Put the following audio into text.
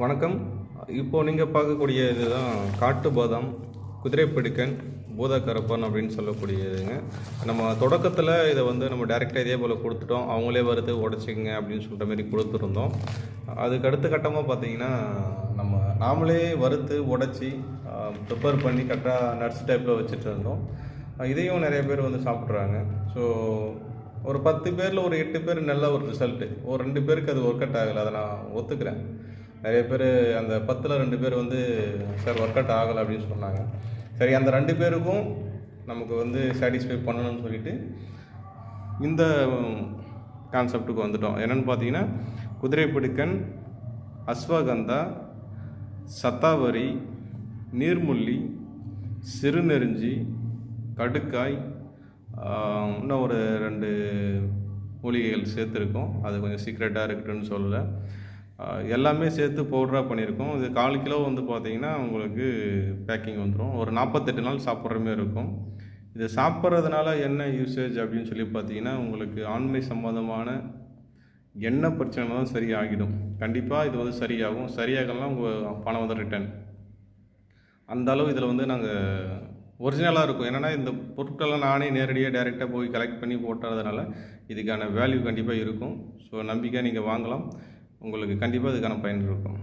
வணக்கம். இப்போது நீங்கள் பார்க்கக்கூடிய இதுதான் காட்டு பாதாம், குதிரைப்பிடுக்கன், பூதக்கரப்பன் அப்படின்னு சொல்லக்கூடியதுங்க. நம்ம தொடக்கத்தில் இதை வந்து நம்ம டைரெக்டாக இதே போல் கொடுத்துட்டோம். அவங்களே வறுத்து உடச்சிங்க அப்படின்னு சொல்கிற மாதிரி கொடுத்துருந்தோம். அதுக்கு அடுத்த கட்டமாக பார்த்தீங்கன்னா, நாமளே வறுத்து உடச்சி ப்ரிப்பேர் பண்ணி கரெக்டாக நட்ஸ் டைப்பில் வச்சுட்டு இருந்தோம். இதையும் நிறைய பேர் வந்து சாப்பிட்றாங்க. ஸோ ஒரு 10 பேரில் ஒரு 8 பேர் நல்ல ஒரு ரிசல்ட்டு. ஒரு 2 பேருக்கு அது ஒர்க் அவுட் ஆகலை, அதை நான் ஒத்துக்கிறேன். நிறைய பேர் அந்த 10ல் 2 பேர் வந்து சார் ஒர்க் அவுட் ஆகலை அப்படின்னு சொன்னாங்க. சரி, அந்த 2 பேருக்கும் நமக்கு வந்து சாட்டிஸ்ஃபை பண்ணணும்னு சொல்லிட்டு இந்த கான்செப்டுக்கு வந்துட்டோம். என்னென்னு பார்த்தீங்கன்னா, குதிரைப்பிடுக்கன், அஸ்வகந்தா, சத்தாவரி, நீர்முள்ளி, சிறுநெருஞ்சி, கடுக்காய், இன்னும் ஒரு 2 மூலிகைகள் சேர்த்துருக்கோம். அது கொஞ்சம் சீக்ரெட்டாக இருக்குதுன்னு சொல்லலை. எல்லாமே சேர்த்து பவுடராக பண்ணியிருக்கோம். இது 1/4 கிலோ வந்து பார்த்திங்கன்னா உங்களுக்கு பேக்கிங் வந்துடும். ஒரு 48 நாள் சாப்பிட்ற மாதிரி இருக்கும். இது சாப்பிட்றதுனால என்ன யூசேஜ் அப்படின்னு சொல்லி பார்த்தீங்கன்னா, உங்களுக்கு ஆண்மை சம்மந்தமான எண்ணெய் பிரச்சனை தான் சரியாகிடும். கண்டிப்பாக இது வந்து சரியாகும். சரியாகலாம் உங்கள் பணம் வந்து ரிட்டர்ன். அந்த அளவு இதில் வந்து நாங்கள் ஒரிஜினலாக இருக்கும். என்னென்னா, இந்த பொருட்கள்லாம் நானே நேரடியாக டைரெக்டாக போய் கலெக்ட் பண்ணி போட்டுறதுனால இதுக்கான வேல்யூ கண்டிப்பாக இருக்கும். ஸோ நம்பிக்கையாக நீங்கள் வாங்கலாம். உங்களுக்கு கண்டிப்பாக இதுக்கான பயன் இருக்கும்.